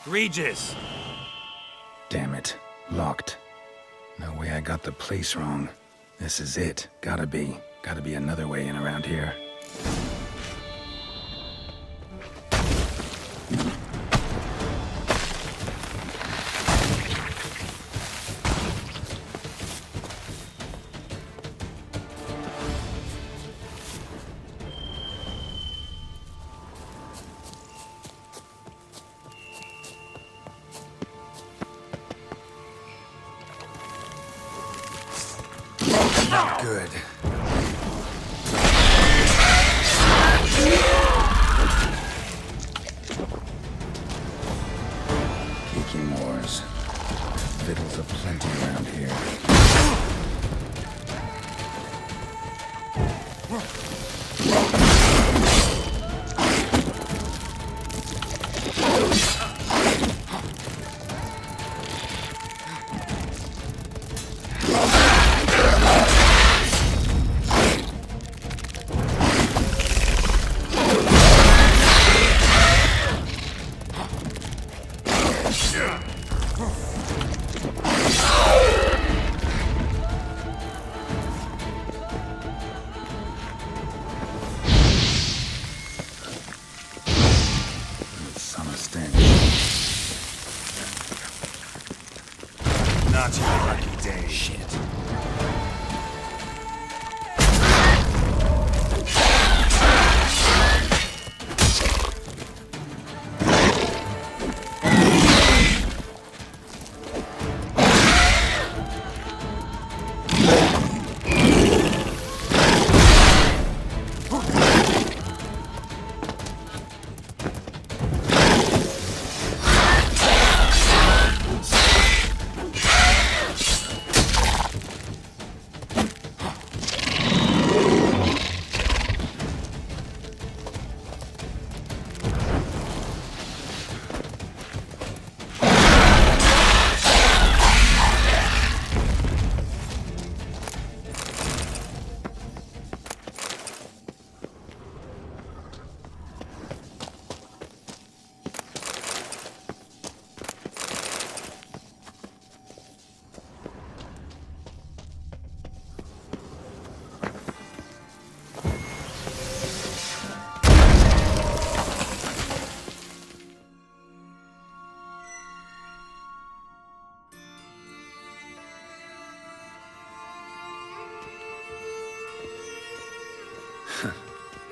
Regis! Damn it. Locked. No way I got the place wrong. This is it. Gotta be. Gotta be another way in around here. Not good. Kicking wars. Fiddles aplenty around here. Not your lucky day. Shit.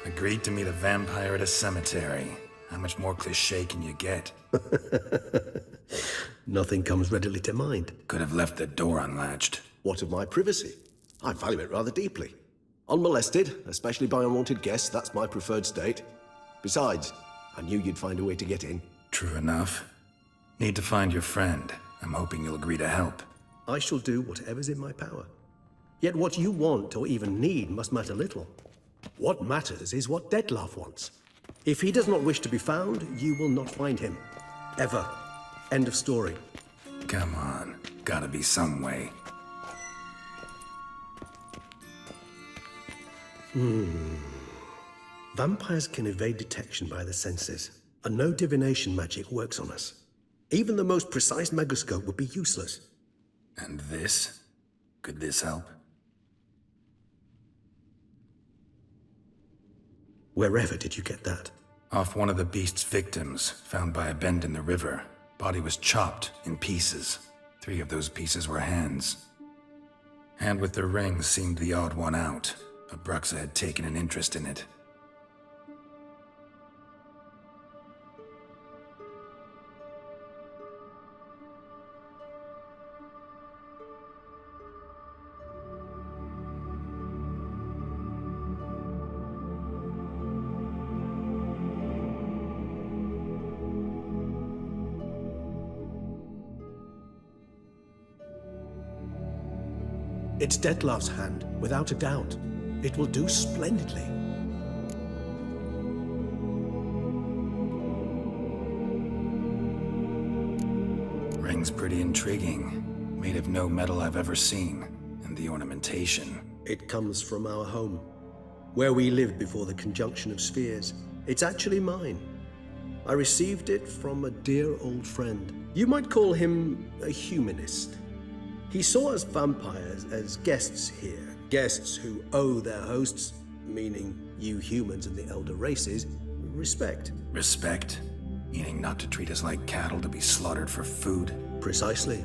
Agreed to meet a vampire at a cemetery. How much more cliché can you get? Nothing comes readily to mind. Could have left the door unlatched. What of my privacy? I value it rather deeply. Unmolested, especially by unwanted guests, that's my preferred state. Besides, I knew you'd find a way to get in. True enough. Need to find your friend. I'm hoping you'll agree to help. I shall do whatever's in my power. Yet what you want or even need must matter little. What matters is what Dettlaff wants. If he does not wish to be found, you will not find him. Ever. End of story. Come on. Gotta be some way. Vampires can evade detection by the senses, and no divination magic works on us. Even the most precise megascope would be useless. And this? Could this help? Wherever did you get that? Off one of the beast's victims, found by a bend in the river. Body was chopped in pieces. 3 of those pieces were hands. Hand with the ring seemed the odd one out. Abruxa had taken an interest in it. It's Dettlar's hand, without a doubt. It will do splendidly. Ring's pretty intriguing. Made of no metal I've ever seen. And the ornamentation. It comes from our home, where we lived before the conjunction of spheres. It's actually mine. I received it from a dear old friend. You might call him a humanist. He saw us vampires as guests here, guests who owe their hosts, meaning you humans and the elder races, respect. Respect? Meaning not to treat us like cattle to be slaughtered for food? Precisely.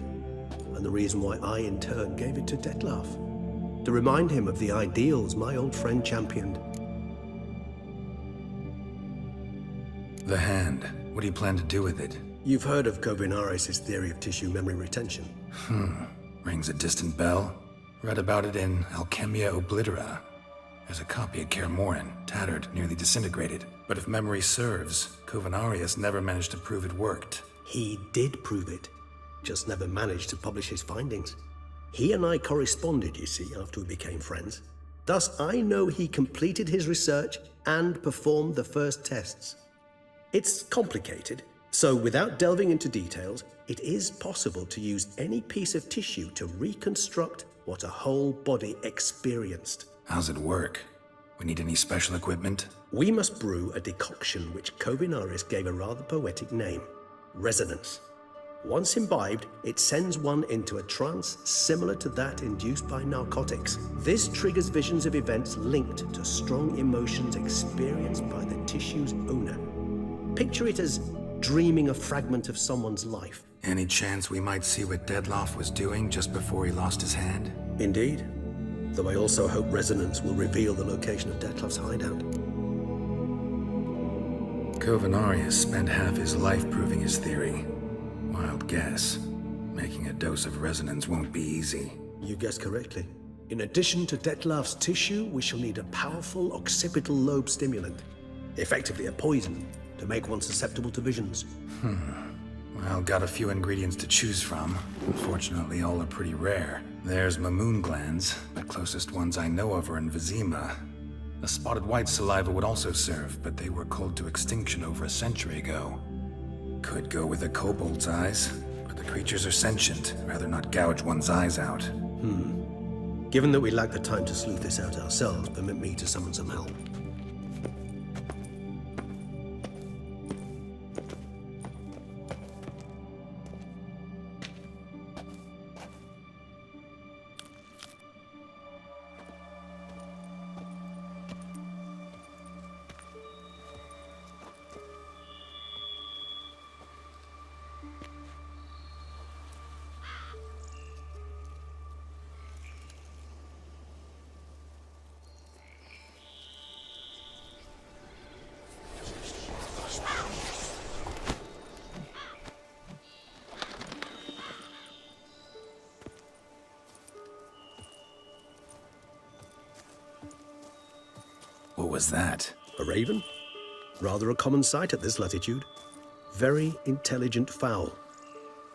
And the reason why I, in turn, gave it to Dettlar. To remind him of the ideals my old friend championed. The hand. What do you plan to do with it? You've heard of Kovinaris' theory of tissue memory retention. Rings a distant bell. Read about it in Alchemia Oblitera. There's a copy at Kaer Morhen, tattered, nearly disintegrated. But if memory serves, Kovinaris never managed to prove it worked. He did prove it, just never managed to publish his findings. He and I corresponded, you see, after we became friends. Thus, I know he completed his research and performed the first tests. It's complicated, so without delving into details, it is possible to use any piece of tissue to reconstruct what a whole body experienced. How's it work? We need any special equipment? We must brew a decoction which Kovinaris gave a rather poetic name, resonance. Once imbibed, it sends one into a trance similar to that induced by narcotics. This triggers visions of events linked to strong emotions experienced by the tissue's owner. Picture it as dreaming a fragment of someone's life. Any chance we might see what Dettlar was doing just before he lost his hand? Indeed. Though I also hope resonance will reveal the location of Dettlar's hideout. Kovinaris spent half his life proving his theory. Wild guess. Making a dose of resonance won't be easy. You guessed correctly. In addition to Dettlar's tissue, we shall need a powerful occipital lobe stimulant. Effectively a poison, to make one susceptible to visions. Well, got a few ingredients to choose from. Unfortunately, all are pretty rare. There's Mamoon glands, but closest ones I know of are in Vizima. The spotted white saliva would also serve, but they were cold to extinction over a century ago. Could go with a kobold's eyes, but the creatures are sentient. Rather not gouge one's eyes out. Given that we lack the time to sleuth this out ourselves, permit me to summon some help. What was that? A raven? Rather a common sight at this latitude. Very intelligent fowl.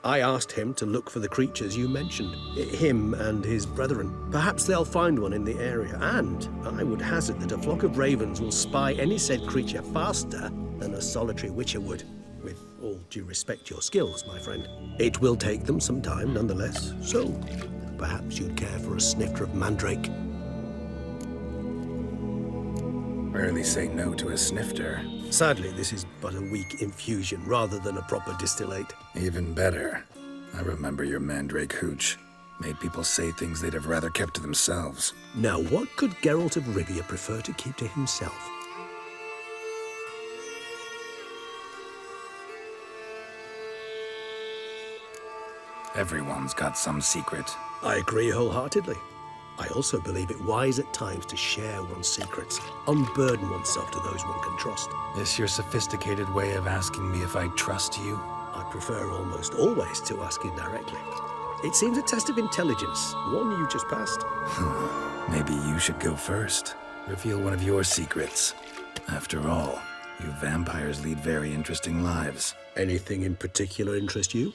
I asked him to look for the creatures you mentioned, him and his brethren. Perhaps they'll find one in the area, and I would hazard that a flock of ravens will spy any said creature faster than a solitary witcher would. With all due respect to your skills, my friend. It will take them some time nonetheless, so perhaps you'd care for a snifter of mandrake. Rarely say no to a snifter. Sadly, this is but a weak infusion rather than a proper distillate. Even better. I remember your mandrake hooch. Made people say things they'd have rather kept to themselves. Now, what could Geralt of Rivia prefer to keep to himself? Everyone's got some secret. I agree wholeheartedly. I also believe it wise at times to share one's secrets, unburden oneself to those one can trust. This your sophisticated way of asking me if I trust you? I prefer almost always to ask indirectly. It seems a test of intelligence, one you just passed. Maybe you should go first. Reveal one of your secrets. After all, you vampires lead very interesting lives. Anything in particular interest you?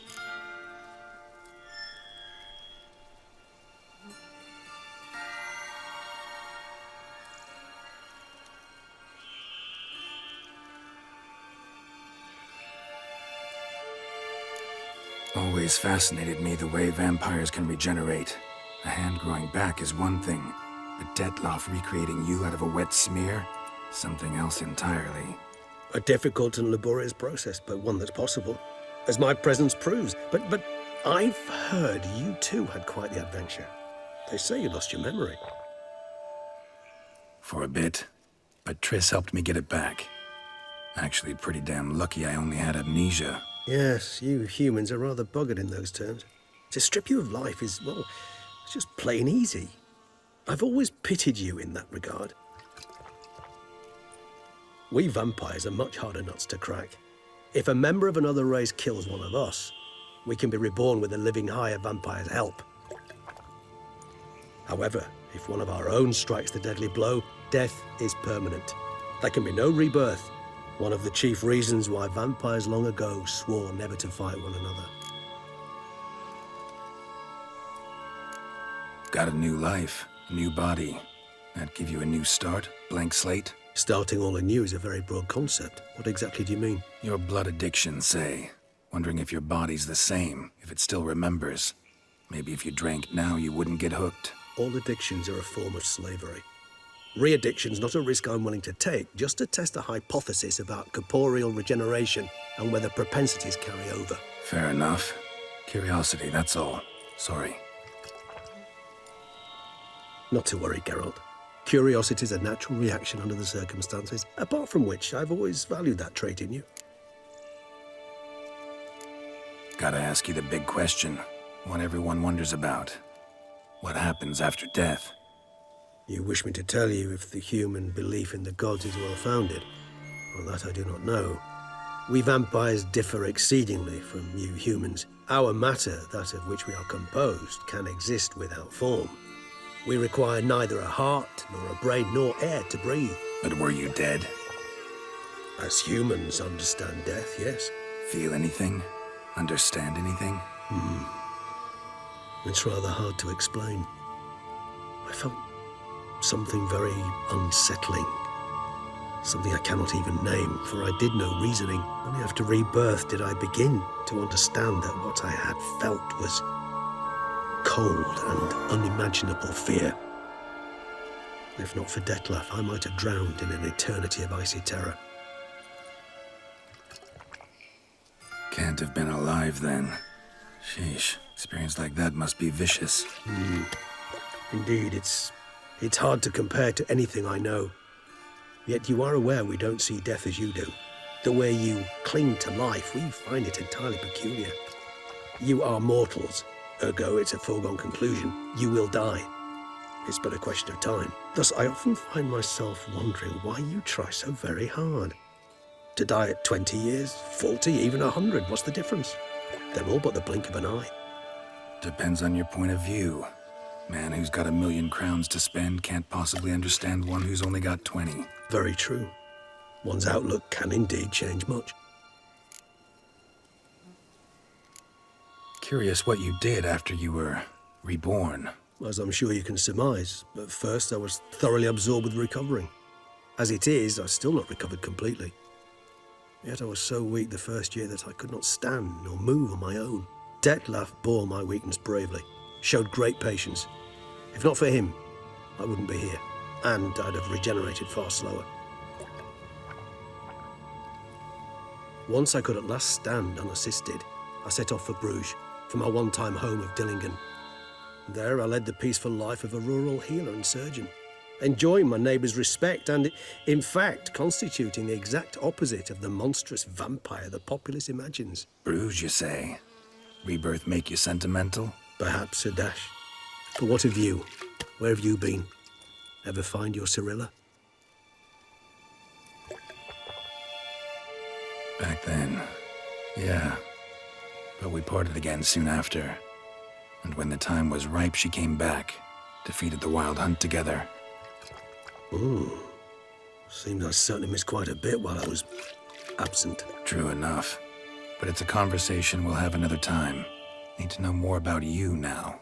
Always fascinated me the way vampires can regenerate. A hand growing back is one thing, but Detloff recreating you out of a wet smear? Something else entirely. A difficult and laborious process, but one that's possible, as my presence proves. But I've heard you too had quite the adventure. They say you lost your memory. For a bit, but Triss helped me get it back. Actually, pretty damn lucky I only had amnesia. Yes, you humans are rather buggered in those terms. To strip you of life is, well, it's just plain easy. I've always pitied you in that regard. We vampires are much harder nuts to crack. If a member of another race kills one of us, we can be reborn with a living higher vampire's help. However, if one of our own strikes the deadly blow, death is permanent. There can be no rebirth. One of the chief reasons why vampires long ago swore never to fight one another. Got a new life, a new body. That give you a new start? Blank slate? Starting all anew is a very broad concept. What exactly do you mean? Your blood addiction, say. Wondering if your body's the same, if it still remembers. Maybe if you drank now, you wouldn't get hooked. All addictions are a form of slavery. Re-addiction's not a risk I'm willing to take, just to test a hypothesis about corporeal regeneration and whether propensities carry over. Fair enough. Curiosity, that's all. Sorry. Not to worry, Geralt. Curiosity is a natural reaction under the circumstances, apart from which I've always valued that trait in you. Gotta ask you the big question. One everyone wonders about. What happens after death? You wish me to tell you if the human belief in the gods is well-founded? Well, that I do not know. We vampires differ exceedingly from you humans. Our matter, that of which we are composed, can exist without form. We require neither a heart, nor a brain, nor air to breathe. But were you dead? As humans understand death, yes. Feel anything? Understand anything? It's rather hard to explain. I felt something very unsettling. Something I cannot even name, for I did no reasoning. Only after rebirth did I begin to understand that what I had felt was cold and unimaginable fear. If not for Detloff, I might have drowned in an eternity of icy terror. Can't have been alive then. Sheesh, experience like that must be vicious. Indeed, it's hard to compare to anything I know. Yet you are aware we don't see death as you do. The way you cling to life, we find it entirely peculiar. You are mortals, ergo it's a foregone conclusion. You will die. It's but a question of time. Thus, I often find myself wondering why you try so very hard. To die at 20 years, 40, even 100, what's the difference? They're all but the blink of an eye. Depends on your point of view. Man who's got 1,000,000 crowns to spend can't possibly understand one who's only got 20. Very true. One's outlook can indeed change much. Curious what you did after you were reborn. As I'm sure you can surmise, at first I was thoroughly absorbed with recovering. As it is, I've still not recovered completely. Yet I was so weak the first year that I could not stand nor move on my own. Detloff bore my weakness bravely, showed great patience. If not for him, I wouldn't be here, and I'd have regenerated far slower. Once I could at last stand unassisted, I set off for Bruges, for my one-time home of Dillingen. There I led the peaceful life of a rural healer and surgeon, enjoying my neighbours' respect and, in fact, constituting the exact opposite of the monstrous vampire the populace imagines. Bruges, you say? Rebirth make you sentimental? Perhaps a dash. But what of you? Where have you been? Ever find your Cirilla? Back then, yeah. But we parted again soon after. And when the time was ripe, she came back. Defeated the Wild Hunt together. Ooh. Seems I certainly missed quite a bit while I was absent. True enough. But it's a conversation we'll have another time. Need to know more about you now.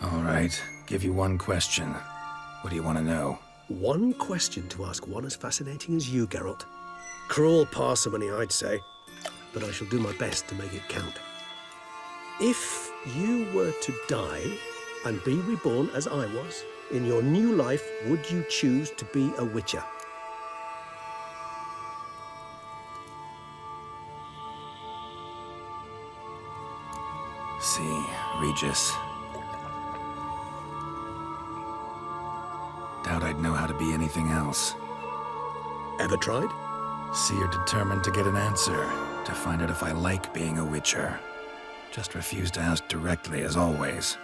All right, give you one question. What do you want to know? One question to ask one as fascinating as you, Geralt. Cruel parsimony, I'd say. But I shall do my best to make it count. If you were to die and be reborn as I was, in your new life, would you choose to be a Witcher? See, Regis. Doubt I'd know how to be anything else. Ever tried? See, you're determined to get an answer, to find out if I like being a Witcher. Just refuse to ask directly, as always.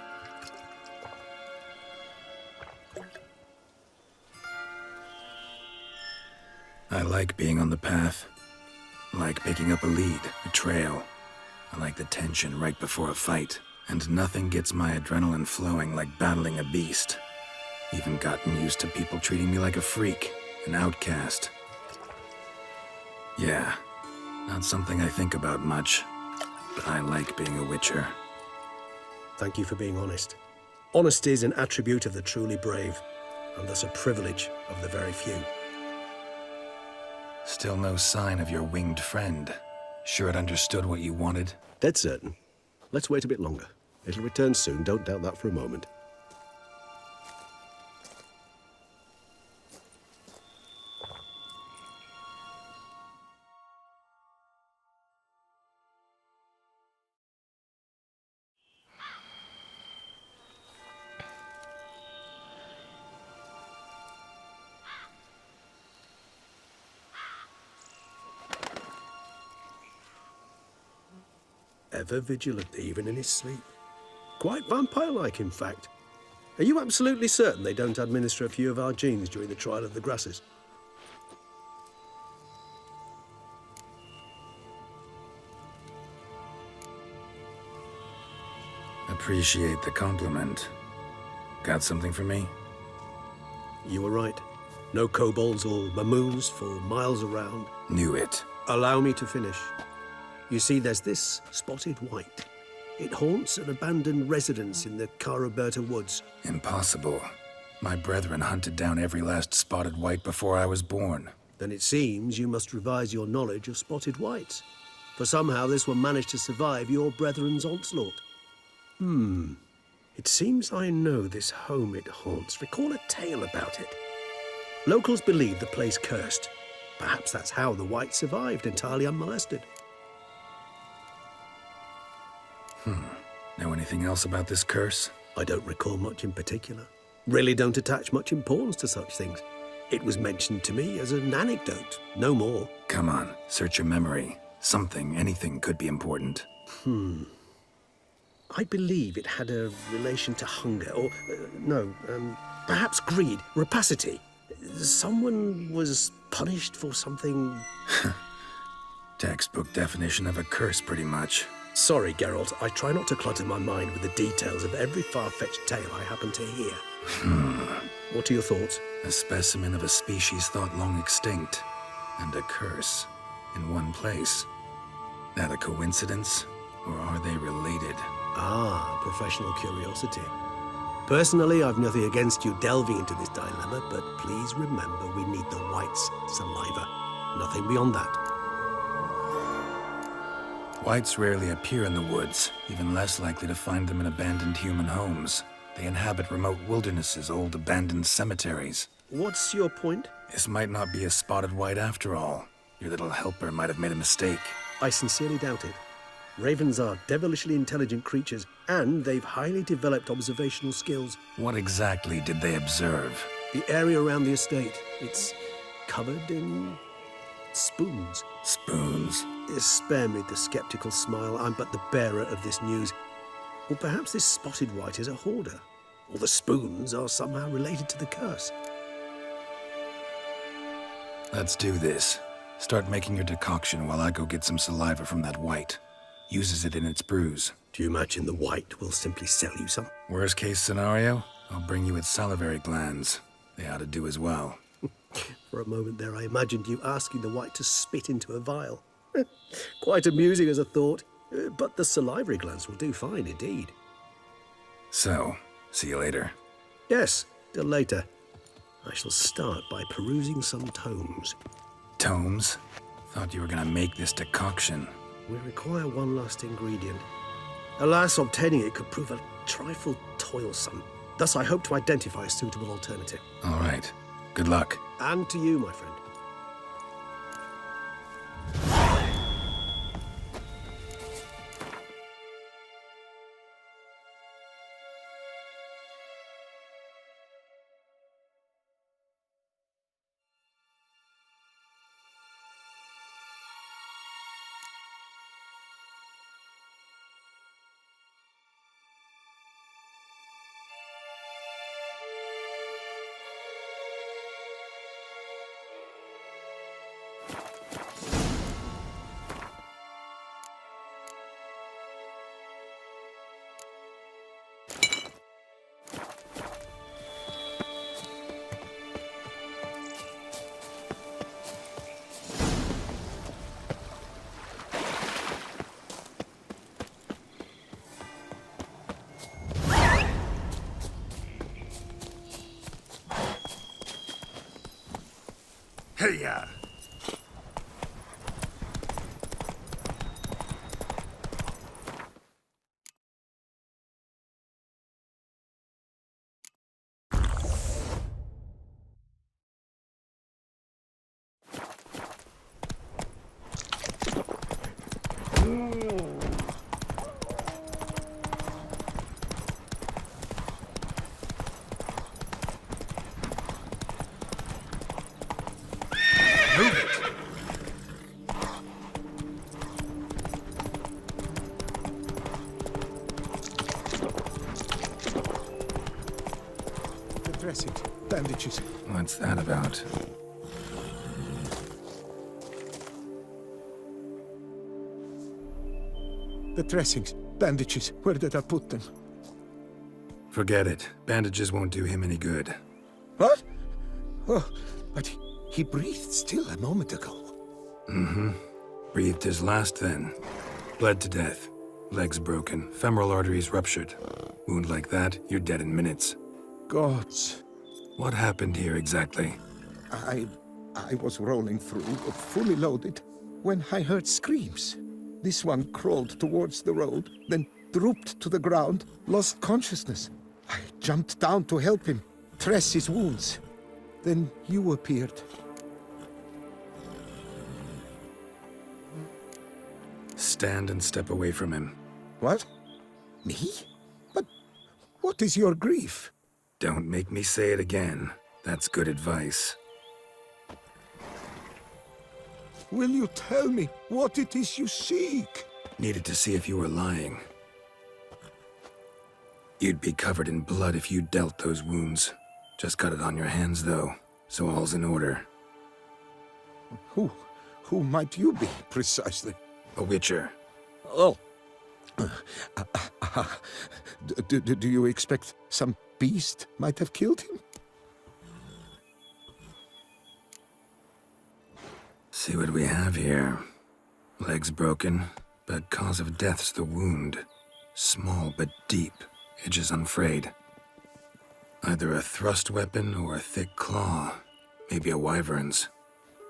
I like being on the path. I like picking up a lead, a trail. I like the tension right before a fight. And nothing gets my adrenaline flowing like battling a beast. Even gotten used to people treating me like a freak, an outcast. Yeah, not something I think about much, but I like being a Witcher. Thank you for being honest. Honesty is an attribute of the truly brave, and thus a privilege of the very few. Still no sign of your winged friend. Sure it understood what you wanted? Dead certain. Let's wait a bit longer. It'll return soon, don't doubt that for a moment. Ever vigilant, even in his sleep. Quite vampire-like, in fact. Are you absolutely certain they don't administer a few of our genes during the trial of the grasses? Appreciate the compliment. Got something for me? You were right. No kobolds or mamoons for miles around. Knew it. Allow me to finish. You see, there's this spotted white. It haunts an abandoned residence in the Caraberta woods. Impossible. My brethren hunted down every last spotted white before I was born. Then it seems you must revise your knowledge of spotted whites. For somehow this one managed to survive your brethren's onslaught. It seems I know this home it haunts. Recall a tale about it. Locals believe the place cursed. Perhaps that's how the white survived, entirely unmolested. Know anything else about this curse? I don't recall much in particular. Really don't attach much importance to such things. It was mentioned to me as an anecdote, no more. Come on, search your memory. Something, anything could be important. I believe it had a relation to hunger, or, perhaps greed, rapacity. Someone was punished for something... Textbook definition of a curse, pretty much. Sorry, Geralt, I try not to clutter my mind with the details of every far-fetched tale I happen to hear. What are your thoughts? A specimen of a species thought long extinct, and a curse, in one place. That a coincidence, or are they related? Ah, professional curiosity. Personally, I've nothing against you delving into this dilemma, but please remember we need the white's saliva. Nothing beyond that. Whites rarely appear in the woods, even less likely to find them in abandoned human homes. They inhabit remote wildernesses, old abandoned cemeteries. What's your point? This might not be a spotted white after all. Your little helper might have made a mistake. I sincerely doubt it. Ravens are devilishly intelligent creatures, and they've highly developed observational skills. What exactly did they observe? The area around the estate, it's covered in Spoons. Spoons. Spare me the skeptical smile. I'm but the bearer of this news. Or perhaps this spotted wight is a hoarder. Or the spoons are somehow related to the curse. Let's do this. Start making your decoction while I go get some saliva from that wight. Uses it in its brews. Do you imagine the wight will simply sell you some? Worst case scenario, I'll bring you its salivary glands. They ought to do as well. For a moment there, I imagined you asking the wight to spit into a vial. Quite amusing as a thought, but the salivary glands will do fine indeed. So, see you later. Yes, till later. I shall start by perusing some tomes. Tomes? Thought you were gonna make this decoction. We require one last ingredient. Alas, obtaining it could prove a trifle toilsome. Thus, I hope to identify a suitable alternative. All right. Good luck. And to you, my friend. Hey-ya! Dressings, bandages. What's that about? The dressings, bandages. Where did I put them? Forget it. Bandages won't do him any good. What? Oh, but he breathed still a moment ago. Mm-hmm. Breathed his last then. Bled to death. Legs broken. Femoral arteries ruptured. Wound like that, you're dead in minutes. Gods. What happened here exactly? I was rolling through, fully loaded, when I heard screams. This one crawled towards the road, then drooped to the ground, lost consciousness. I jumped down to help him, dress his wounds. Then you appeared. Stand and step away from him. What? Me? But what is your grief? Don't make me say it again. That's good advice. Will you tell me what it is you seek? Needed to see if you were lying. You'd be covered in blood if you dealt those wounds. Just got it on your hands, though, so all's in order. Who might you be, precisely? A witcher. Oh. Do you expect some beast might have killed him? See what we have here. Legs broken, but cause of death's the wound. Small but deep, edges unfrayed. Either a thrust weapon or a thick claw. Maybe a wyvern's.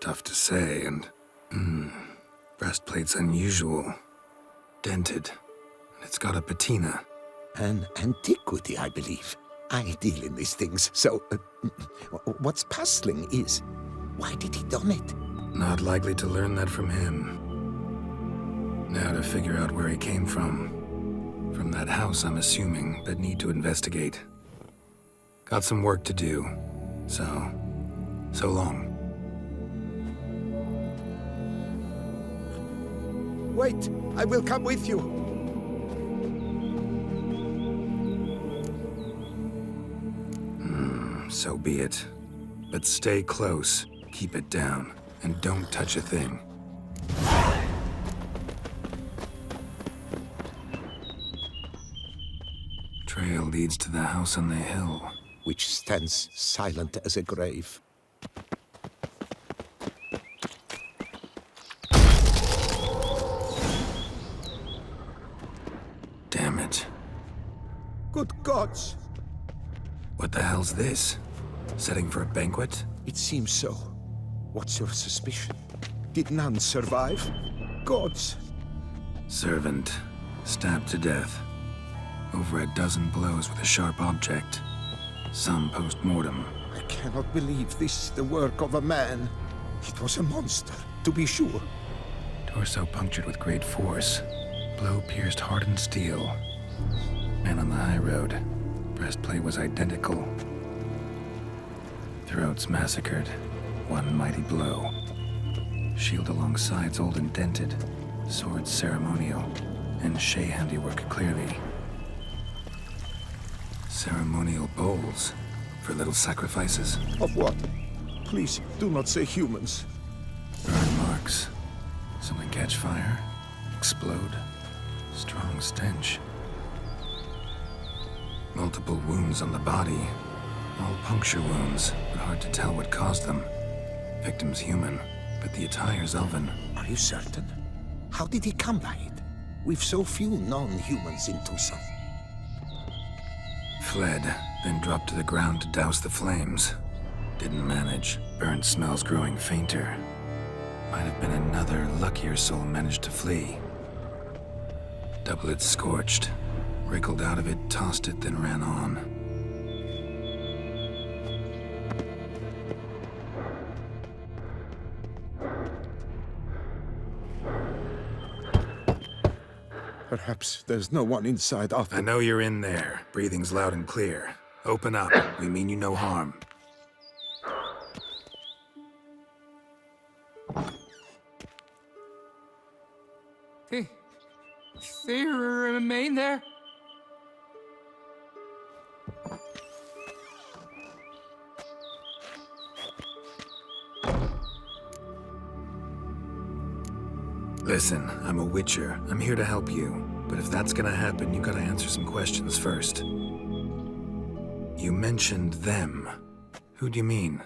Tough to say, and... breastplate's unusual. Dented. And it's got a patina. An antiquity, I believe. I deal in these things, so... what's puzzling is, why did he don it? Not likely to learn that from him. Now to figure out where he came from. From that house, I'm assuming, but need to investigate. Got some work to do, so long. Wait, I will come with you. So be it. But stay close, keep it down, and don't touch a thing. Trail leads to the house on the hill. Which stands silent as a grave. Damn it. Good gods! What the hell's this? Setting for a banquet? It seems so. What's your suspicion? Did none survive? Gods! Servant, stabbed to death. Over a dozen blows with a sharp object. Some post-mortem. I cannot believe this is the work of a man. It was a monster, to be sure. Torso punctured with great force. Blow pierced hardened steel. Man on the high road. Breastplate was identical. Throats massacred. One mighty blow. Shield along sides old and dented. Sword ceremonial. And Shay handiwork clearly. Ceremonial bowls. For little sacrifices. Of what? Please, do not say humans. Burn marks. Something catch fire. Explode. Strong stench. Multiple wounds on the body. All puncture wounds, but hard to tell what caused them. Victim's human, but the attire's elven. Are you certain? How did he come by it? We've so few non-humans in Tucson. Fled, then dropped to the ground to douse the flames. Didn't manage. Burnt smells growing fainter. Might have been another luckier soul managed to flee. Doublet scorched. Wriggled out of it, tossed it, then ran on. Perhaps there's no one inside after... I know you're in there. Breathing's loud and clear. Open up. We mean you no harm. They remain there? Listen, I'm a witcher. I'm here to help you. But if that's gonna happen, you gotta answer some questions first. You mentioned them. Who do you mean?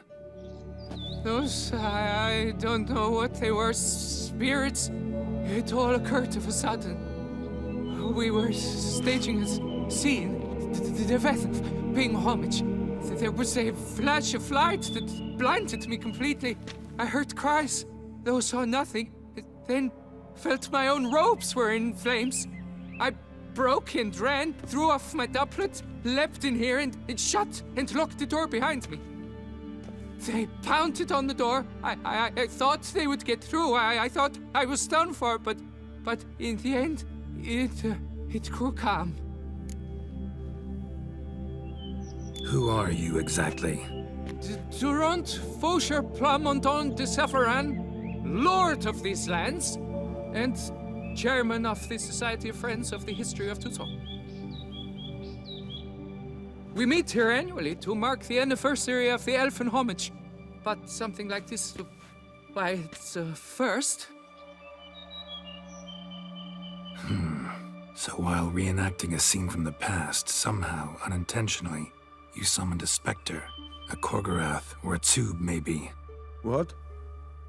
Those, I don't know what they were. Spirits. It all occurred of a sudden. We were staging a scene. The death of paying homage. There was a flash of light that blinded me completely. I heard cries, though saw nothing. Then felt my own robes were in flames. I broke and ran, threw off my doublet, leapt in here and it shut and locked the door behind me. They pounded on the door. I thought they would get through. I thought I was done for, but in the end, it grew calm. Who are you exactly? Durant Faucher Plamondon de Safaran, Lord of these lands, and Chairman of the Society of Friends of the History of Tucson. We meet here annually to mark the anniversary of the Elfin Homage. But something like this, why, it's a first. So while reenacting a scene from the past, somehow, unintentionally, you summoned a specter, a Korgorath, or a tube, maybe. What?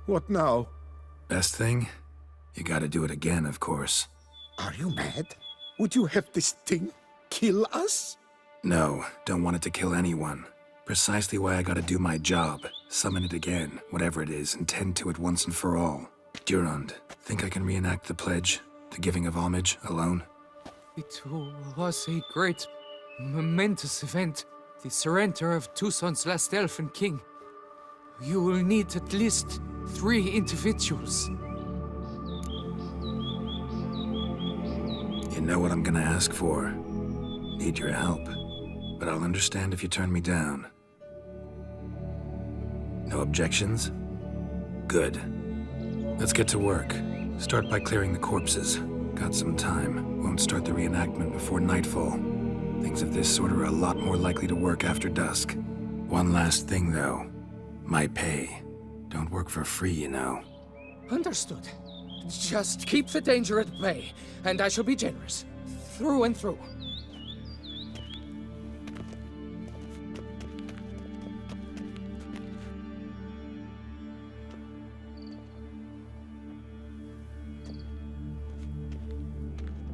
What now? Best thing? You gotta do it again, of course. Are you mad? Would you have this thing kill us? No, don't want it to kill anyone. Precisely why I gotta do my job. Summon it again, whatever it is, and tend to it once and for all. Durand, think I can reenact the pledge, the giving of homage, alone? It was a great, momentous event. The surrender of Tucson's last elfin king. You will need at least 3 individuals. You know what I'm gonna ask for. Need your help. But I'll understand if you turn me down. No objections? Good. Let's get to work. Start by clearing the corpses. Got some time. Won't start the reenactment before nightfall. Things of this sort are a lot more likely to work after dusk. One last thing, though. My pay. Don't work for free, you know. Understood. Just keep the danger at bay, and I shall be generous. Through and through.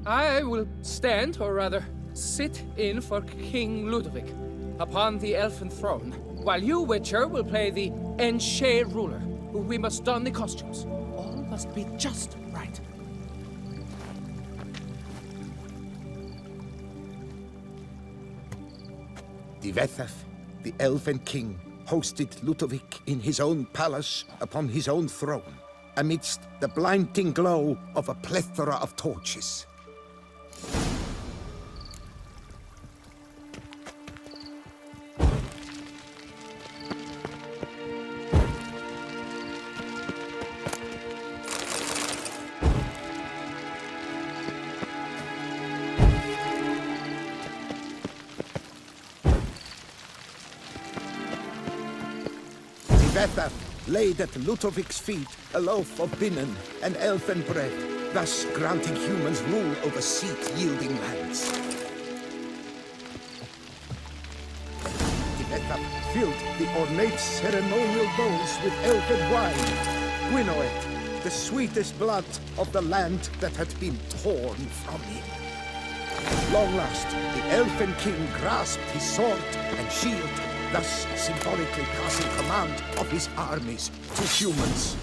I will stand, or rather, sit in for King Ludovic, upon the elfin throne, while you, Witcher, will play the enhanced ruler. We must don the costumes. All must be just right. Divethaf, the Elven King, hosted Ludovic in his own palace upon his own throne, amidst the blinding glow of a plethora of torches. Divethaf laid at Ludovic's feet a loaf of binnen and elfin bread, thus granting humans rule over seat-yielding lands. Divethaf filled the ornate ceremonial bowls with elfin wine, Gwinoet, the sweetest blood of the land that had been torn from him. At long last, the Elfin King grasped his sword and shield, thus symbolically passing command of his armies to humans.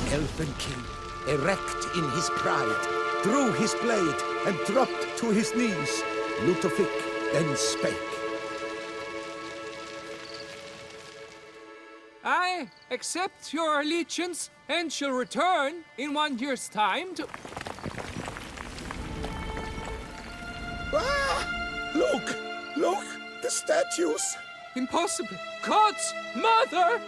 Elfin King, erect in his pride, drew his blade and dropped to his knees. Ludovic then spake. I accept your allegiance and shall return in 1 year's time to... Ah! Look! Look! The statues! Impossible! God's mother!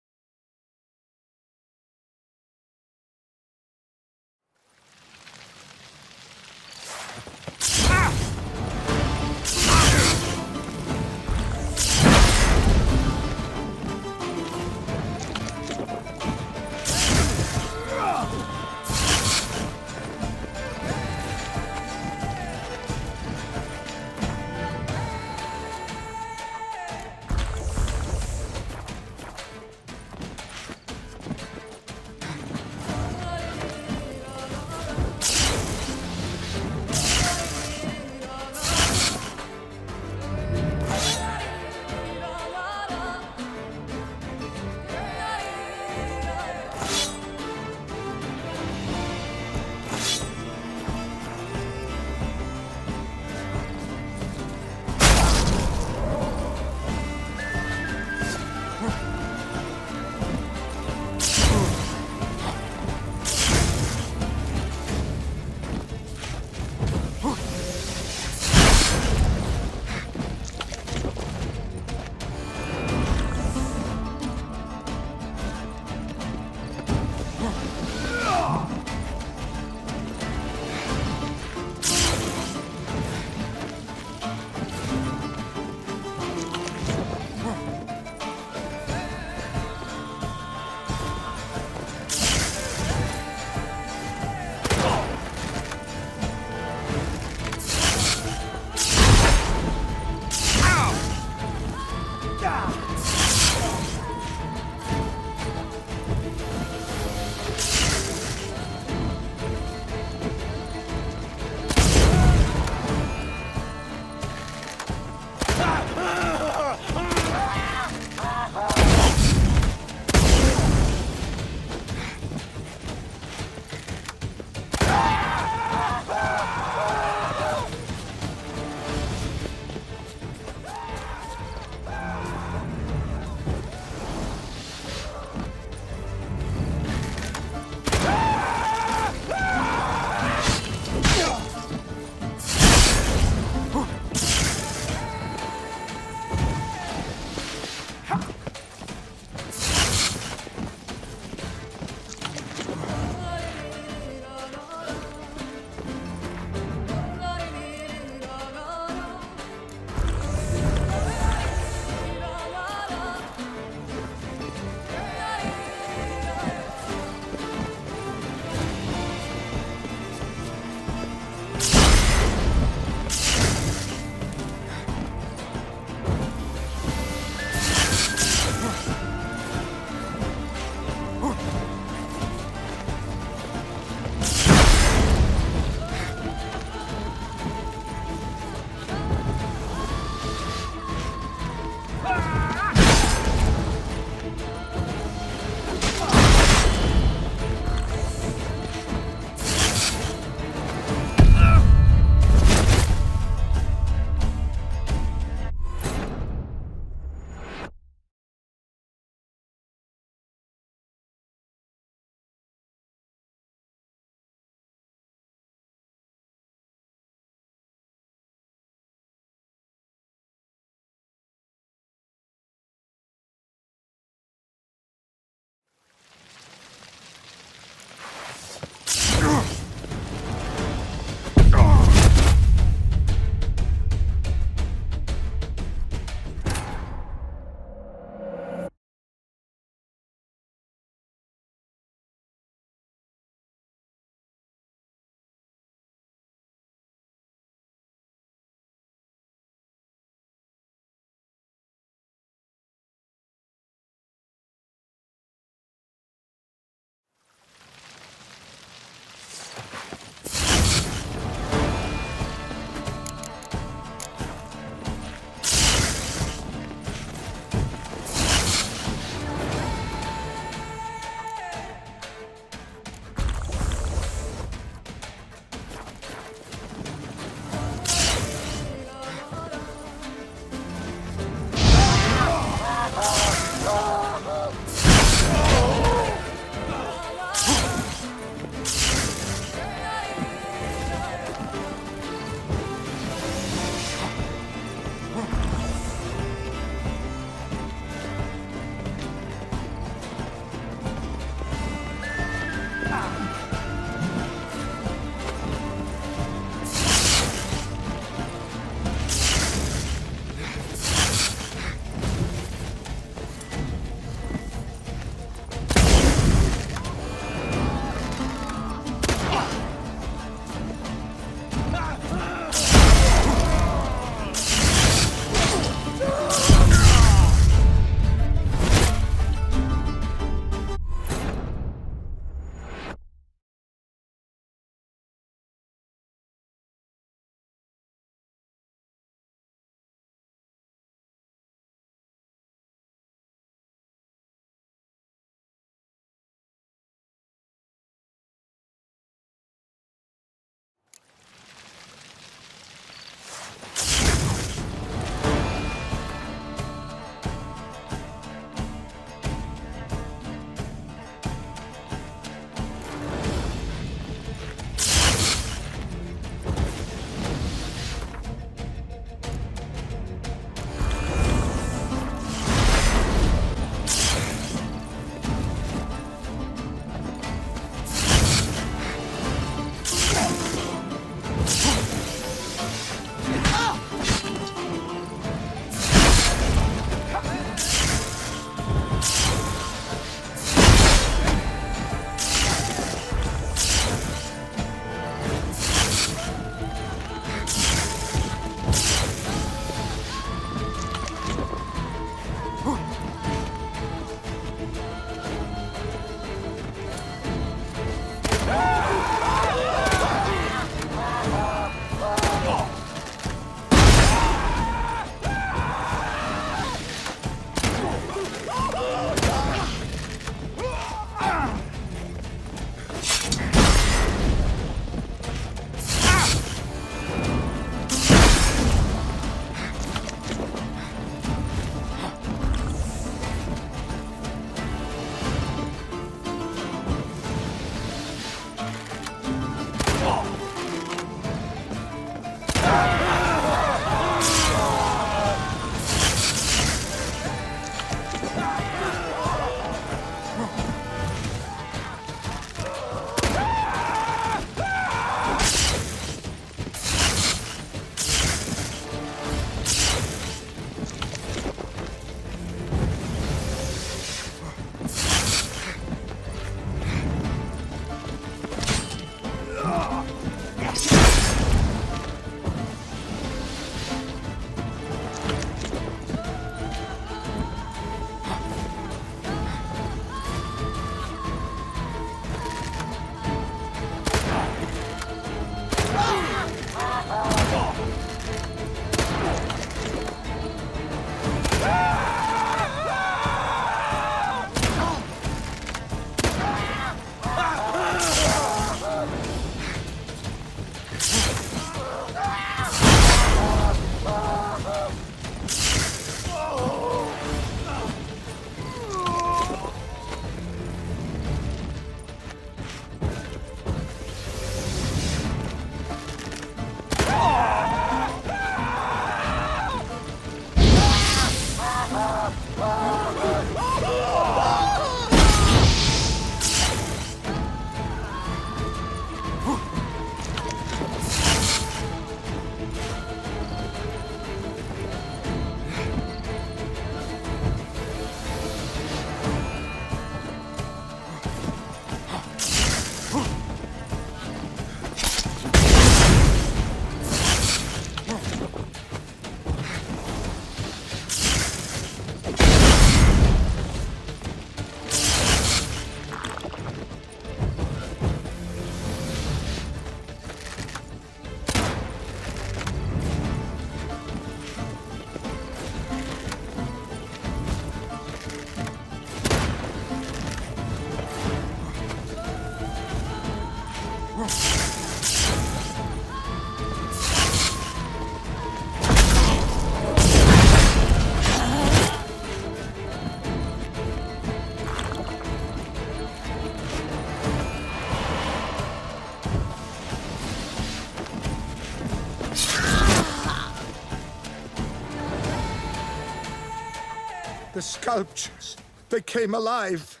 The sculptures, they came alive.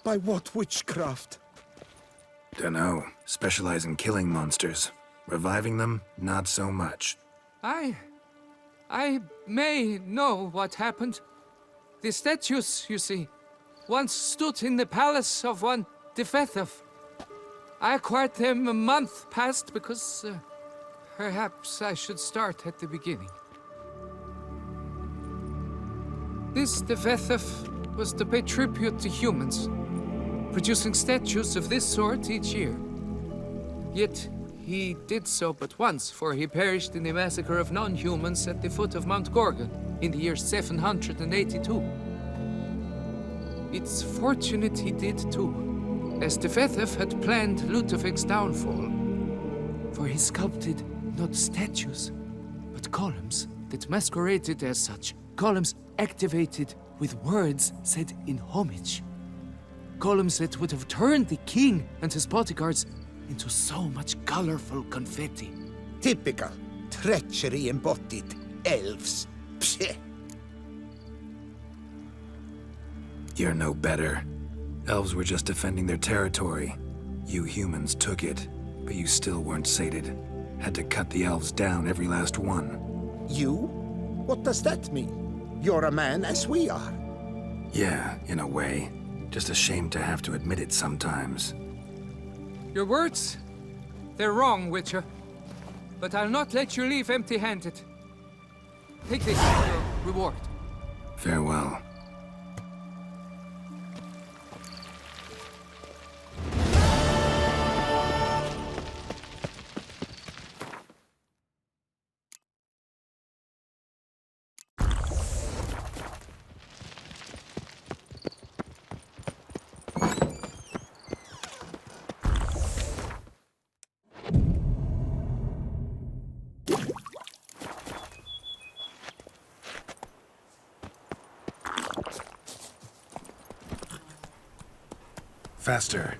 By what witchcraft? Dunno. Specialize in killing monsters. Reviving them, not so much. I may know what happened. The statues, you see, once stood in the palace of one Defethov. I acquired them a month past because perhaps I should start at the beginning. This Defethov was to pay tribute to humans, producing statues of this sort each year. Yet he did so but once, for he perished in the massacre of non-humans at the foot of Mount Gorgon in the year 782. It's fortunate he did too, as Defethov had planned Ludovic's downfall. For he sculpted not statues, but columns that masqueraded as such. Columns activated with words said in homage. Columns that would have turned the king and his bodyguards into so much colorful confetti. Typical. Treachery embodied. Elves. Psheh. You're no better. Elves were just defending their territory. You humans took it, but you still weren't sated. Had to cut the elves down, every last one. You? What does that mean? You're a man as we are. Yeah, in a way. Just ashamed to have to admit it sometimes. Your words, they're wrong, Witcher. But I'll not let you leave empty-handed. Take this as your reward. Farewell. Faster.